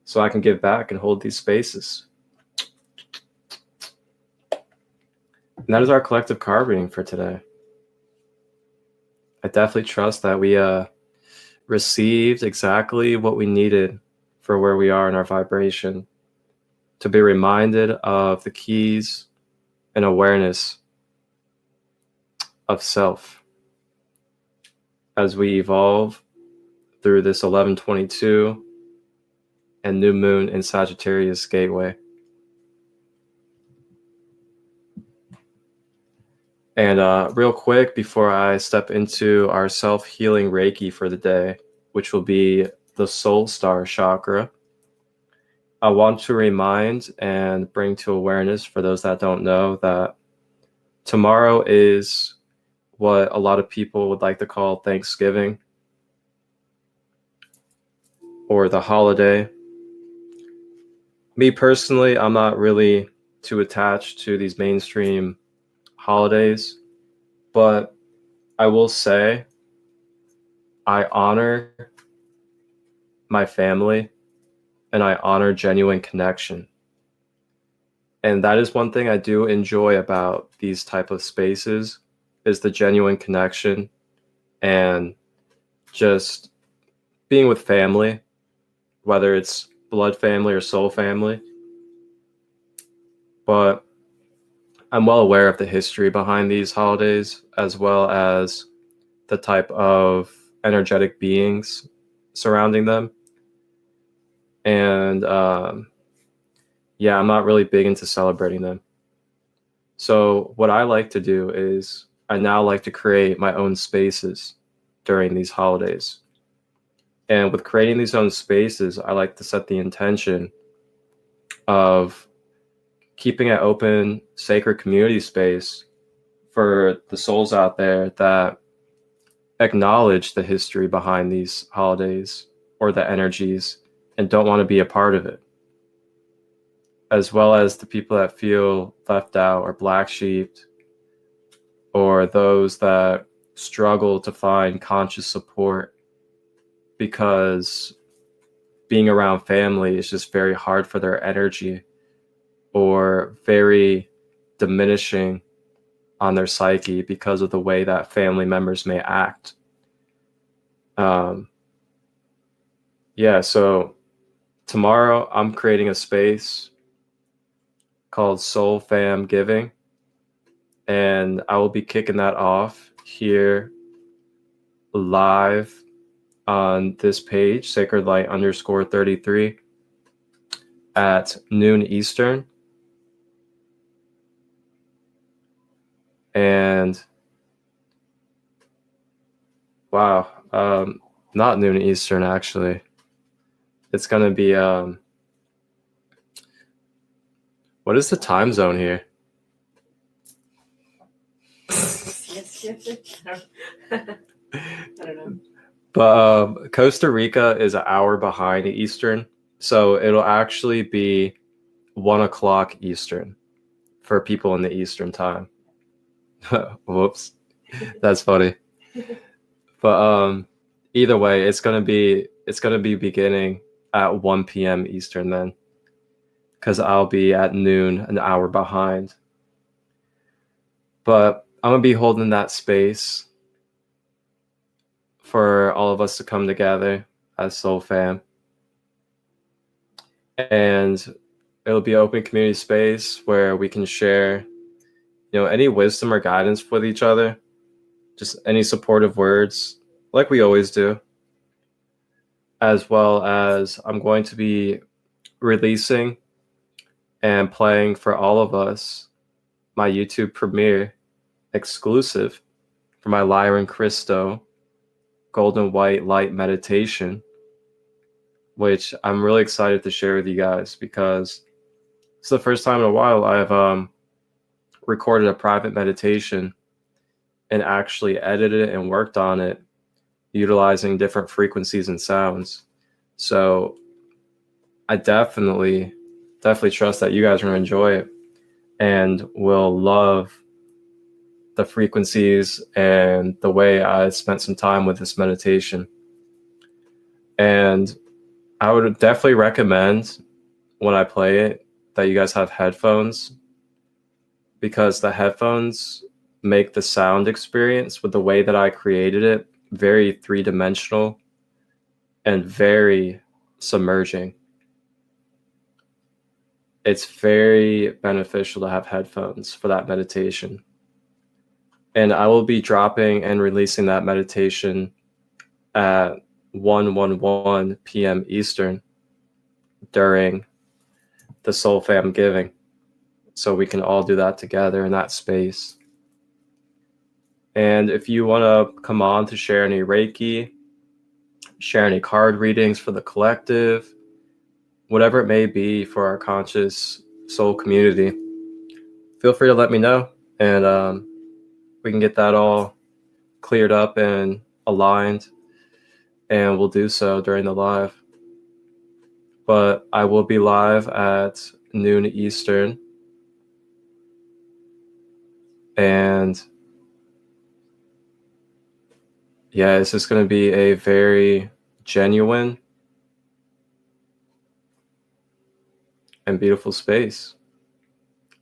so I can give back and hold these spaces. And that is our collective card reading for today. I definitely trust that we received exactly what we needed for where we are in our vibration, to be reminded of the keys and awareness of self as we evolve through this 11/22 and new moon in Sagittarius gateway. And real quick, before I step into our self-healing Reiki for the day, which will be the Soul Star Chakra, I want to remind and bring to awareness for those that don't know that tomorrow is what a lot of people would like to call Thanksgiving, or the holiday. Me personally, I'm not really too attached to these mainstream holidays, but I will say I honor my family and I honor genuine connection. And that is one thing I do enjoy about these type of spaces, is the genuine connection and just being with family, whether it's blood family or soul family. But I'm well aware of the history behind these holidays, as well as the type of energetic beings surrounding them. And yeah, I'm not really big into celebrating them. So what I like to do is I now like to create my own spaces during these holidays. And with creating these own spaces, I like to set the intention of keeping an open, sacred community space for the souls out there that acknowledge the history behind these holidays or the energies and don't want to be a part of it, as well as the people that feel left out or black sheeped, or those that struggle to find conscious support because being around family is just very hard for their energy or very diminishing on their psyche because of the way that family members may act. Yeah, so tomorrow I'm creating a space called Soul Fam Giving. And I will be kicking that off here live on this page, Sacred Light _33 at noon Eastern. And wow, not noon Eastern, actually. It's going to be, what is the time zone here? I don't know. But Costa Rica is an hour behind Eastern. So it'll actually be 1 o'clock Eastern for people in the Eastern time. Whoops. That's funny. But either way, it's gonna be beginning at 1 p.m. Eastern then, because I'll be at noon, an hour behind. But I'm gonna be holding that space for all of us to come together as Soul Fam, and it'll be an open community space where we can share, any wisdom or guidance with each other, just any supportive words, like we always do. As well as I'm going to be releasing and playing for all of us my YouTube premiere exclusive for my Lyran Christo Golden White Light meditation, which I'm really excited to share with you guys because it's the first time in a while I've recorded a private meditation and actually edited it and worked on it utilizing different frequencies and sounds. So I definitely trust that you guys are going to enjoy it and will love the frequencies and the way I spent some time with this meditation. And I would definitely recommend when I play it that you guys have headphones, because the headphones make the sound experience with the way that I created it very three-dimensional and very submerging. It's very beneficial to have headphones for that meditation. And I will be dropping and releasing that meditation at 1:11 p.m. Eastern during the Soul Fam Giving. So we can all do that together in that space. And if you want to come on to share any Reiki, share any card readings for the collective, whatever it may be for our conscious soul community, feel free to let me know, and we can get that all cleared up and aligned, and we'll do so during the live. But I will be live at noon Eastern, and yeah, it's just going to be a very genuine and beautiful space.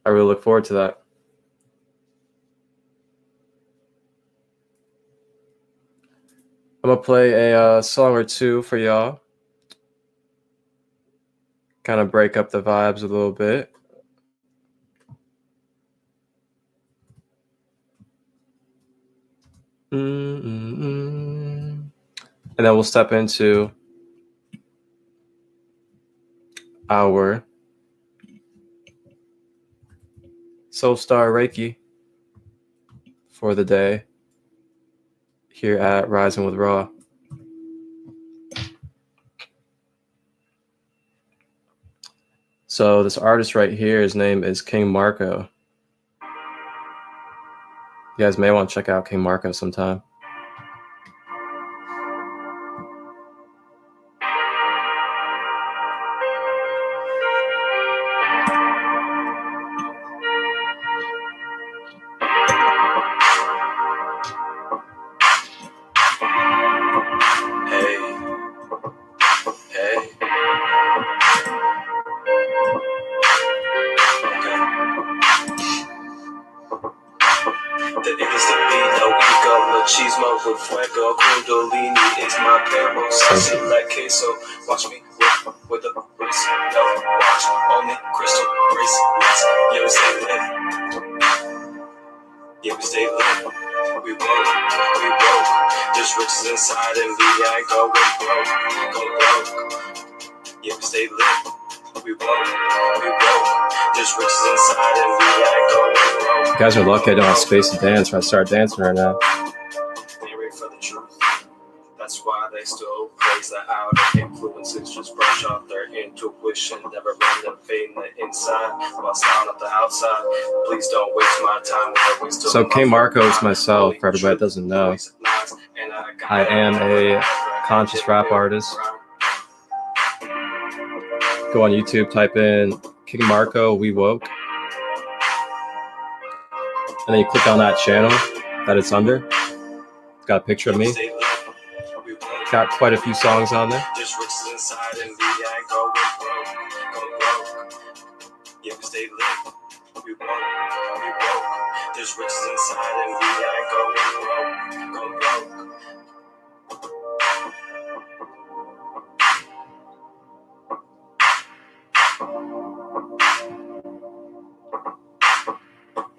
I really look forward to that. I'm going to play a song or two for y'all. Kind of break up the vibes a little bit. And then we'll step into our Soul Star Reiki for the day here at Rising with Ra. So this artist right here, his name is King Marco. You guys may want to check out King Marco sometime. Machismo with fuego, kundalini is my camo. Sexy like queso, watch me with with a wrist, no watch, only crystal bracelets. Yeah, we stay lit. Yeah, we stay lit. We woke. There's riches inside and we ain't going broke. Yeah, we stay lit. We woke. There's riches inside and we ain't going broke. You guys are lucky I don't have space to dance, or I start dancing right now. They ready for the truth. That's why they still praise the outer influences. Just brush off their intuition. Never run them fading the inside while sound at the outside. Please don't waste my time with a waste of so K Marco is myself, for everybody that doesn't know. I am a conscious rap artist. Go on YouTube, type in K Marco We Woke. And then you click on that channel that it's under. It's got a picture of me. Got quite a few songs on there. Just riches inside and we ain't going broke. Yeah, we stay lit. We woke. There's riches inside and we ain't going broke.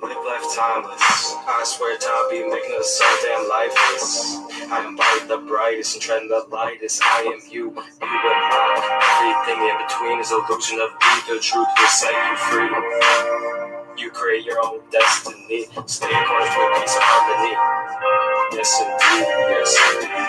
Live life timeless. I swear time be making us so damn lifeless. I embody the brightest and treading the lightest. I am you and I. Everything in between is illusion of me. The truth will set you free. You create your own destiny. Stay in course with peace and harmony. Yes indeed, yes indeed.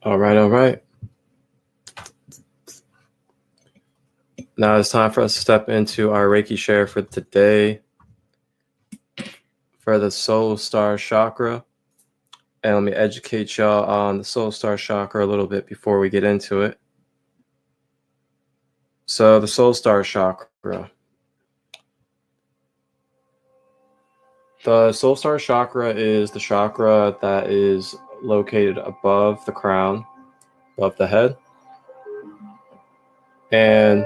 All right. Now it's time for us to step into our Reiki share for today for the Soul Star Chakra. And let me educate y'all on the Soul Star Chakra a little bit before we get into it. So the Soul Star Chakra. The Soul Star Chakra is the chakra that is located above the crown, above the head. And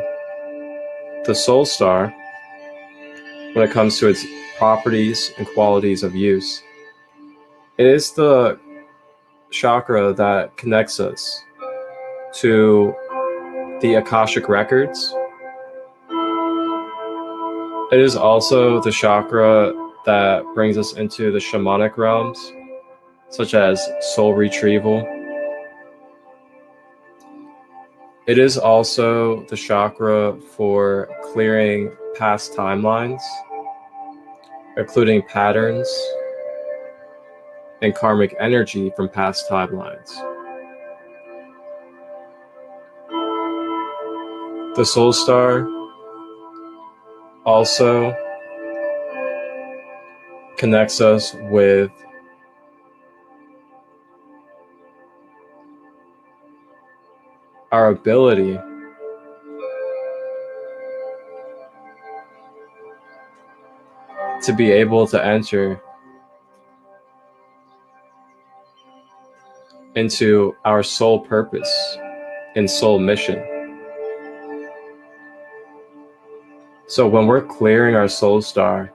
the Soul Star, when it comes to its properties and qualities of use, it is the chakra that connects us to the Akashic records. It is also the chakra that brings us into the shamanic realms, such as soul retrieval. It is also the chakra for clearing past timelines, including patterns and karmic energy from past timelines. The Soul Star also connects us with our ability to be able to enter into our soul purpose and soul mission. So when we're clearing our soul star,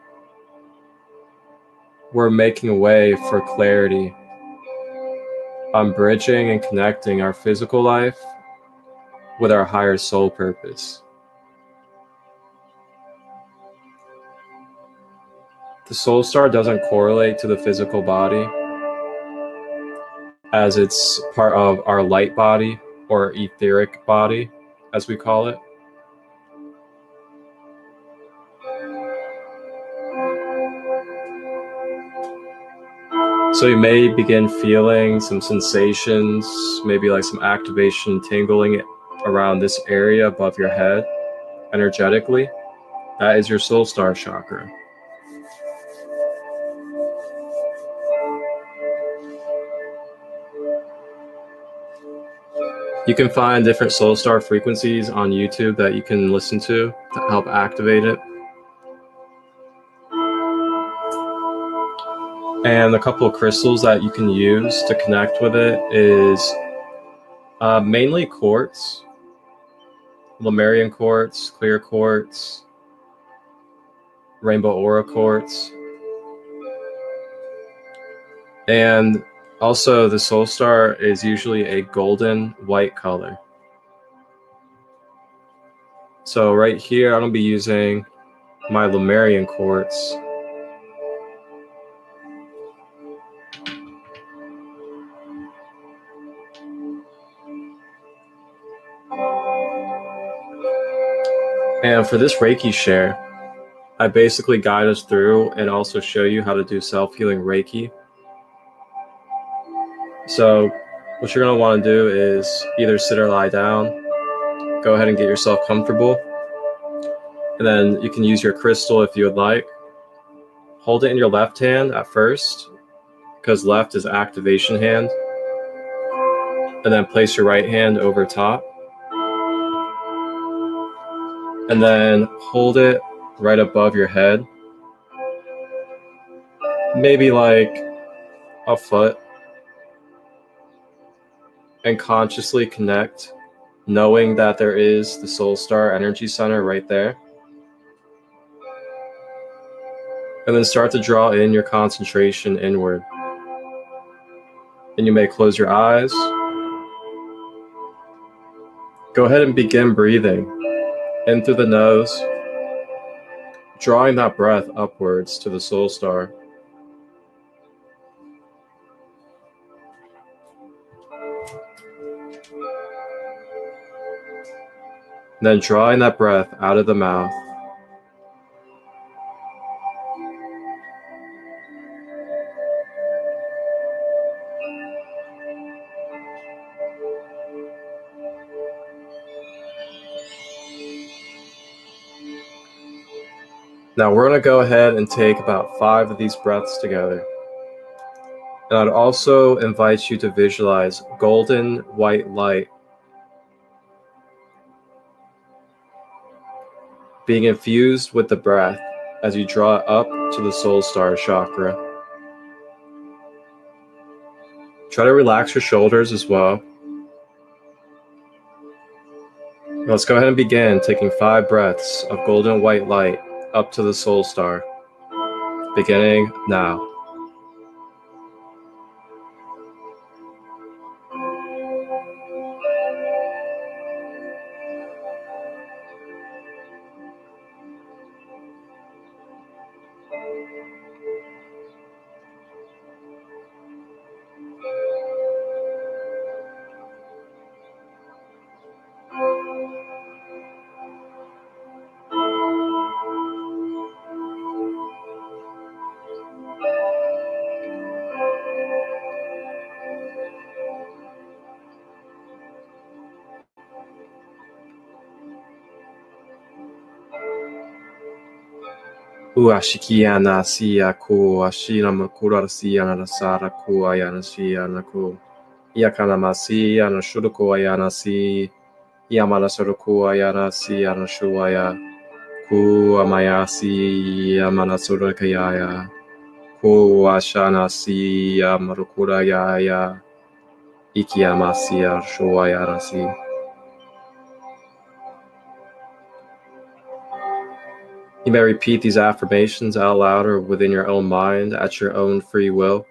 we're making way for clarity on bridging and connecting our physical life with our higher soul purpose. The soul star doesn't correlate to the physical body, as it's part of our light body or etheric body, as we call it. So you may begin feeling some sensations, maybe like some activation, tingling around this area above your head energetically. That is your soul star chakra. You can find different soul star frequencies on YouTube that you can listen to help activate it. And a couple of crystals that you can use to connect with it is mainly quartz, Lemurian quartz, clear quartz, rainbow aura quartz. And also the soul star is usually a golden white color. So right here, I'm going to be using my Lemurian quartz. And for this Reiki share, I basically guide us through and also show you how to do self-healing Reiki. So what you're going to want to do is either sit or lie down, go ahead and get yourself comfortable, and then you can use your crystal if you would like. Hold it in your left hand at first, because left is activation hand, and then place your right hand over top, and then hold it right above your head, maybe like a foot, and consciously connect, knowing that there is the soul star energy center right there. And then start to draw in your concentration inward. And you may close your eyes. Go ahead and begin breathing in through the nose, drawing that breath upwards to the soul star. Then drawing that breath out of the mouth. Now we're going to go ahead and take about 5 of these breaths together. And I'd also invite you to visualize golden white light being infused with the breath as you draw it up to the soul star chakra. Try to relax your shoulders as well. Let's go ahead and begin taking 5 breaths of golden white light up to the soul star, beginning now. Uashikiana siya ku ashina makura siya na sara ku ayana siya na ku yakana masiya na shuruku ayana si yamana suruku ayana siya na shuaya ku amayasi yamana surukaya ku ashana siya marukura yaya ikiyamasiya shuaya si. You may repeat these affirmations out loud or within your own mind at your own free will.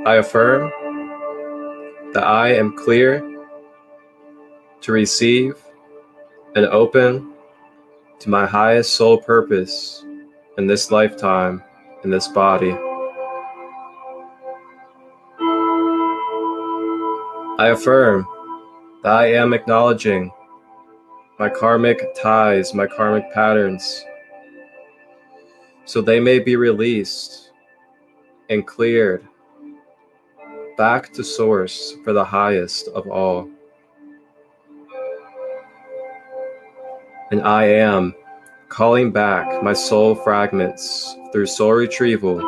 I affirm that I am clear to receive and open to my highest soul purpose in this lifetime, in this body. I affirm that I am acknowledging my karmic ties, my karmic patterns, so they may be released and cleared back to source for the highest of all. And I am calling back my soul fragments through soul retrieval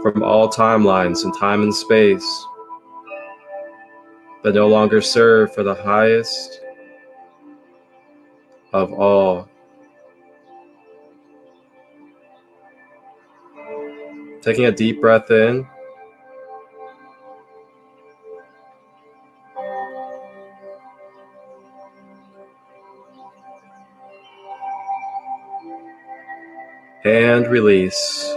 from all timelines and time and space that no longer serve for the highest of all. Taking a deep breath in. And release.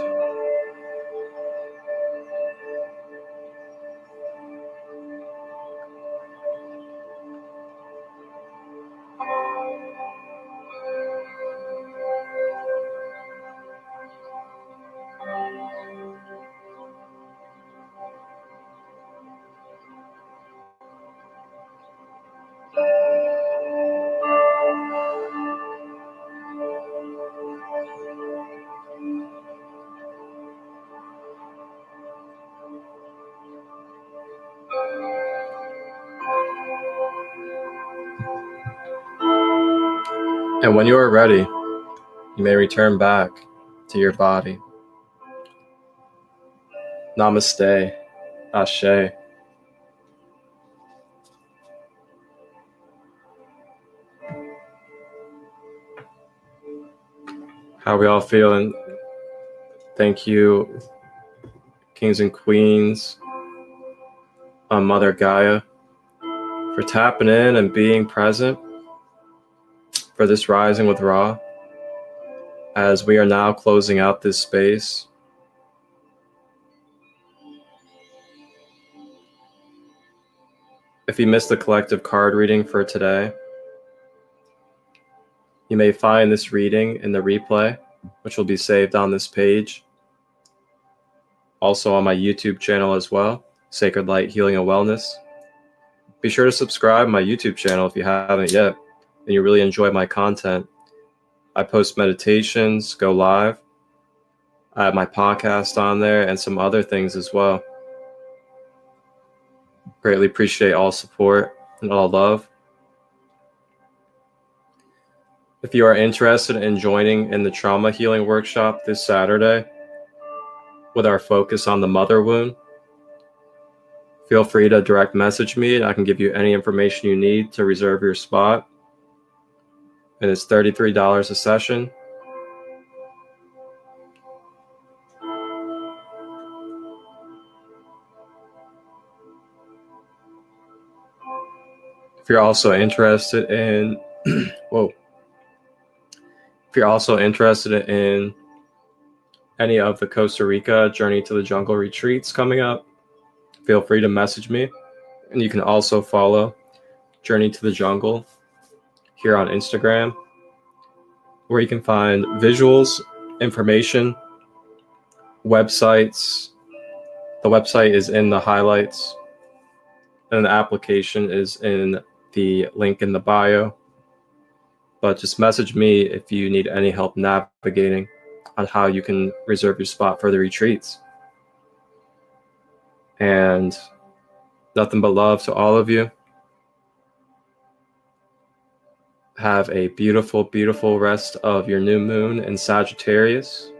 And when you are ready, you may return back to your body. Namaste. Ashe. How we all feeling? Thank you, kings and queens, Mother Gaia, for tapping in and being present for this Rising with Ra, as we are now closing out this space. If you missed the collective card reading for today, you may find this reading in the replay, which will be saved on this page. Also on my YouTube channel as well, Sacred Light Healing and Wellness. Be sure to subscribe to my YouTube channel if you haven't yet, and you really enjoy my content. I post meditations, go live. I have my podcast on there and some other things as well. Greatly appreciate all support and all love. If you are interested in joining in the trauma healing workshop this Saturday with our focus on the mother wound, feel free to direct message me and I can give you any information you need to reserve your spot. And it's $33 a session. If you're also interested in if you're also interested in any of the Costa Rica Journey to the Jungle retreats coming up, feel free to message me. And you can also follow Journey to the Jungle here on Instagram, where you can find visuals, information, websites. The website is in the highlights, and the application is in the link in the bio. But just message me if you need any help navigating on how you can reserve your spot for the retreats. And nothing but love to all of you. Have a beautiful, beautiful rest of your new moon in Sagittarius.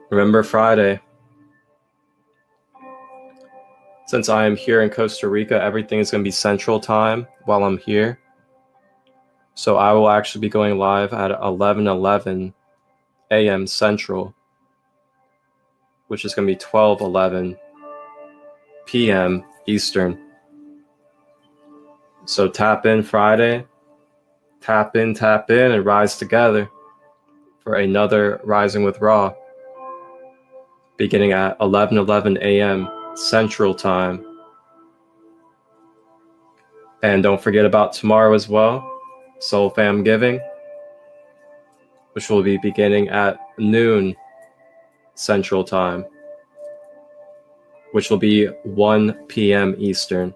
Remember Friday. Since I am here in Costa Rica, everything is going to be Central Time while I'm here. So I will actually be going live at 11:11 a.m. Central, which is going to be 12:11 p.m. Eastern. So tap in Friday, tap in, and rise together for another Rising with Ra, beginning at 11:11 a.m. Central Time. And don't forget about tomorrow as well, Soul Fam Giving, which will be beginning at noon Central Time, which will be 1 p.m. Eastern.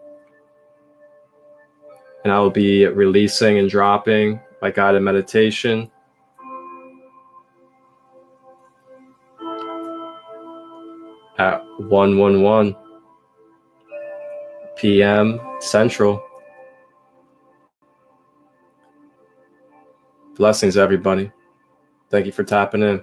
And I will be releasing and dropping my guided meditation at 1:11 p.m. Central. Blessings, everybody. Thank you for tapping in.